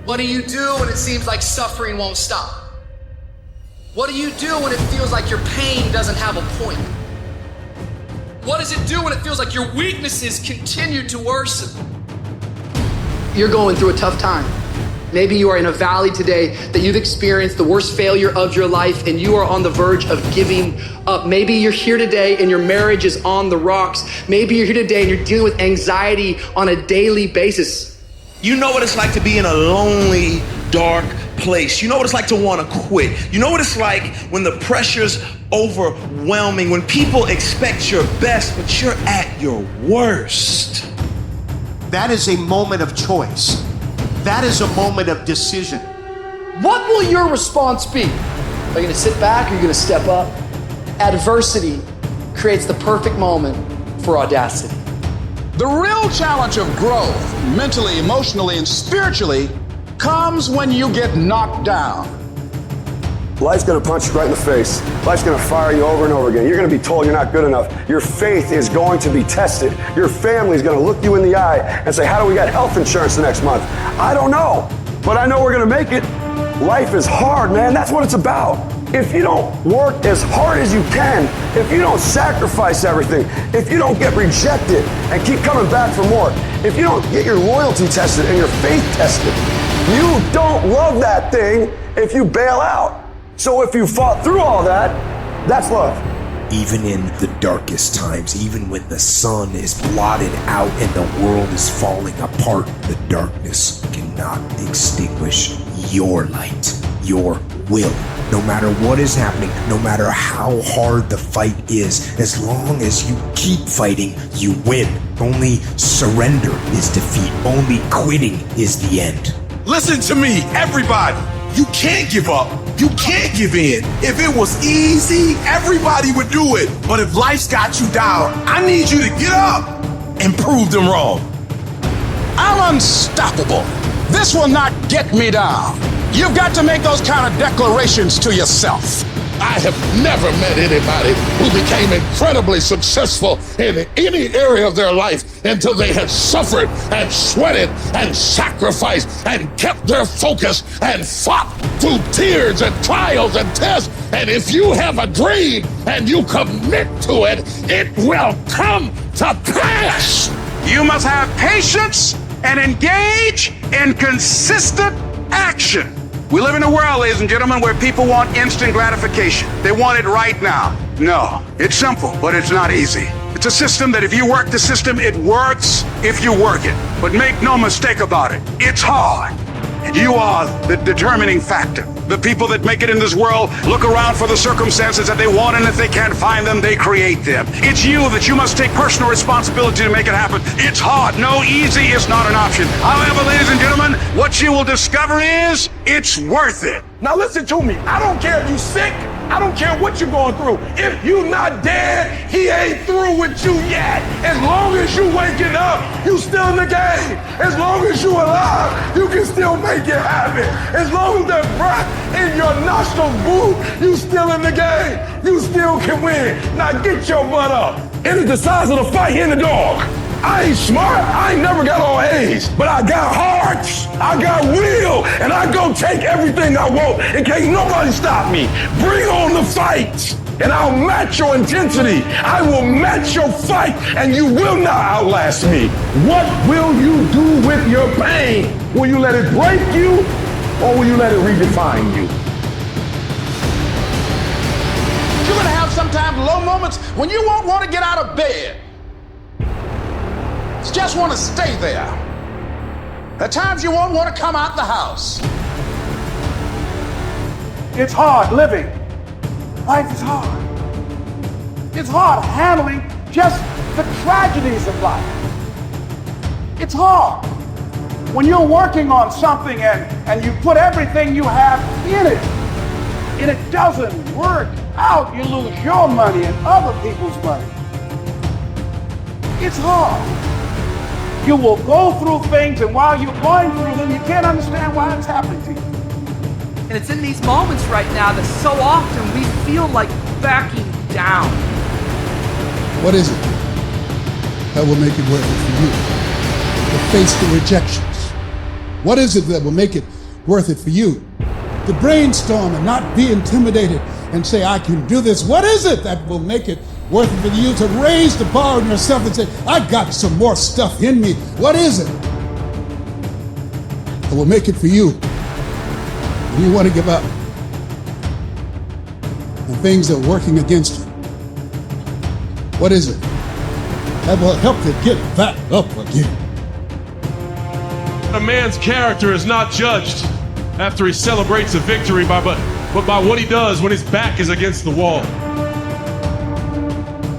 What do you do when it seems like suffering won't stop? What do you do when it feels like your pain doesn't have a point? What does it do when it feels like your weaknesses continue to worsen? You're going through a tough time. Maybe you are in a valley today that you've experienced the worst failure of your life and you are on the verge of giving up. Maybe you're here today and your marriage is on the rocks. Maybe you're here today and you're dealing with anxiety on a daily basis. You know what it's like to be in a lonely, dark place. You know what it's like to want to quit. You know what it's like when the pressure's overwhelming, when people expect your best, but you're at your worst. That is a moment of choice. That is a moment of decision. What will your response be? Are you going to sit back or are you going to step up? Adversity creates the perfect moment for audacity. The real challenge of growth, mentally, emotionally, and spiritually, comes when you get knocked down. Life's gonna punch you right in the face. Life's gonna fire you over and over again. You're gonna be told you're not good enough. Your faith is going to be tested. Your family's gonna look you in the eye and say, how do we get health insurance the next month? I don't know, but I know we're gonna make it. Life is hard, man. That's what it's about. If you don't work as hard as you can, if you don't sacrifice everything, if you don't get rejected and keep coming back for more, if you don't get your loyalty tested and your faith tested, you don't love that thing if you bail out. So if you fought through all that, that's love. Even in the darkest times, even when the sun is blotted out and the world is falling apart, the darkness cannot extinguish your light, your will. No matter what is happening, no matter how hard the fight is, as long as you keep fighting, you win. Only surrender is defeat. Only quitting is the end. Listen to me, everybody. You can't give up. You can't give in. If it was easy, everybody would do it. But if life's got you down, I need you to get up and prove them wrong. I'm unstoppable. This will not get me down. You've got to make those kind of declarations to yourself. I have never met anybody who became incredibly successful in any area of their life until they had suffered and sweated and sacrificed and kept their focus and fought through tears and trials and tests. And if you have a dream and you commit to it, it will come to pass. You must have patience and engage in consistent action. We live in a world, ladies and gentlemen, where people want instant gratification. They want it right now. No, it's simple, but it's not easy. It's a system that if you work the system, it works if you work it. But make no mistake about it, it's hard. You are the determining factor. The people that make it in this world look around for the circumstances that they want, and if they can't find them, they create them. It's you that you must take personal responsibility to make it happen. It's hard. No, easy is not an option. However, ladies and gentlemen, what you will discover is it's worth it. Now listen to me. I don't care if you're sick. I don't care what you're going through. If you're not dead, he ain't through with you yet. As long as you waking up, you still in the game. As long as you alive, you can still make it happen. As long as that breath in your nostrils move, you still in the game. You still can win. Now get your butt up. It is the size of the fight in the dog. I ain't smart, I ain't never got all A's, but I got hearts, I got will, and I go take everything I want, and can't nobody stop me. Bring on the fight, and I'll match your intensity. I will match your fight, and you will not outlast me. What will you do with your pain? Will you let it break you, or will you let it redefine you? You're gonna have sometimes low moments when you won't want to get out of bed. You just want to stay there. At times you won't want to come out the house. It's hard living. Life is hard. It's hard handling just the tragedies of life. It's hard when you're working on something and you put everything you have in it, and it doesn't work out. You lose your money and other people's money. It's hard. You will go through things, and while you're going through them, you can't understand why it's happening to you. And it's in these moments right now that so often we feel like backing down. What is it that will make it worth it for you? To face the rejections, What is it that will make it worth it for you? To brainstorm and not be intimidated and say, I can do this. What is it that will make it worth it for you to raise the bar on yourself and say, I got some more stuff in me? What is it that will make it for you when you want to give up and things are working against you? What is it that will help you get back up again? A man's character is not judged after he celebrates a victory but by what he does when his back is against the wall.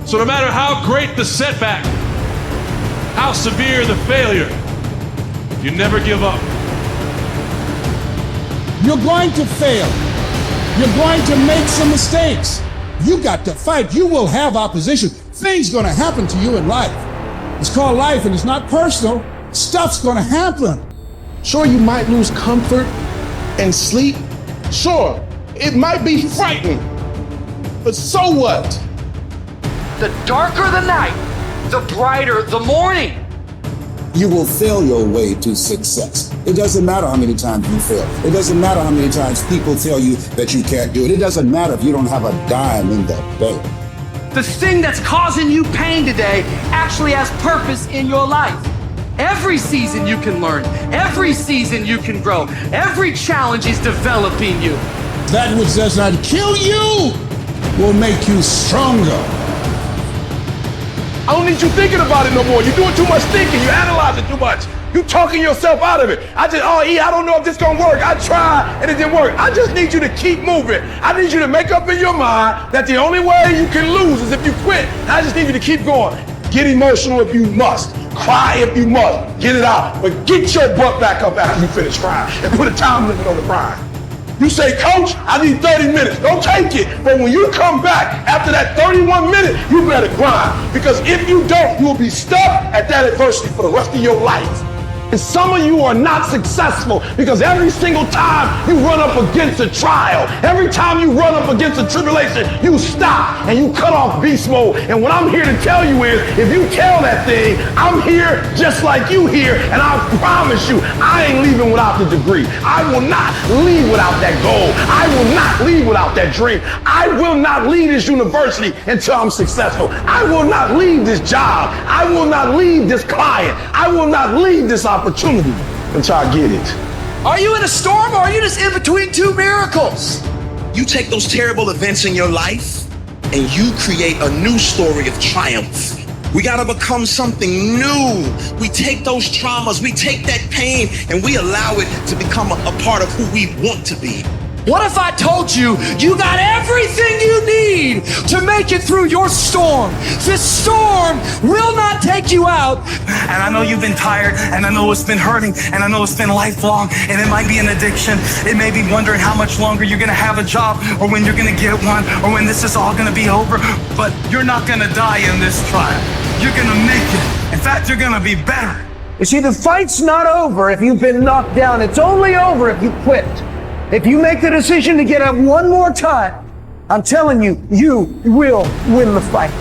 So no matter how great the setback, how severe the failure, you never give up. You're going to fail. You're going to make some mistakes. You got to fight. You will have opposition. Things going to happen to you in life. It's called life and it's not personal. Stuff's going to happen. Sure, you might lose comfort and sleep. Sure, it might be frightening. But so what? The darker the night, the brighter the morning. You will fail your way to success. It doesn't matter how many times you fail. It doesn't matter how many times people tell you that you can't do it. It doesn't matter if you don't have a dime in the bank. The thing that's causing you pain today actually has purpose in your life. Every season you can learn. Every season you can grow. Every challenge is developing you. That which does not kill you will make you stronger. I don't need you thinking about it no more. You're doing too much thinking. You analyze it too much. You talking yourself out of it. I don't know if this gonna work. I tried and it didn't work. I just need you to keep moving. I need you to make up in your mind that the only way you can lose is if you quit. I just need you to keep going. Get emotional if you must. Cry if you must. Get it out. But get your butt back up after you finish crying and put a time limit on the crying. You say, Coach, I need 30 minutes. Don't take it. But when you come back after that 31 minutes, you better grind. Because if you don't, you'll be stuck at that adversity for the rest of your life. And some of you are not successful because every single time you run up against a trial, every time you run up against a tribulation, you stop and you cut off beast mode. And what I'm here to tell you is, if you tell that thing, I'm here just like you here, and I promise you, I ain't leaving without the degree. I will not leave without that goal. I will not leave without that dream. I will not leave this university until I'm successful. I will not leave this job. I will not leave this client. I will not leave this opportunity until I get it. Are you in a storm or are you just in between two miracles? You take those terrible events in your life and you create a new story of triumph. We gotta become something new. We take those traumas, we take that pain, and we allow it to become a part of who we want to be. What if I told you you got everything you need to make it through your storm? This storm will not take you out. And I know you've been tired, and I know it's been hurting, and I know it's been lifelong, and it might be an addiction. It may be wondering how much longer you're gonna have a job, or when you're gonna get one, or when this is all gonna be over. But you're not gonna die in this trial. You're gonna make it. In fact, you're gonna be better. You see, the fight's not over if you've been knocked down. It's only over if you quit. If you make the decision to get up one more time, I'm telling you, you will win the fight.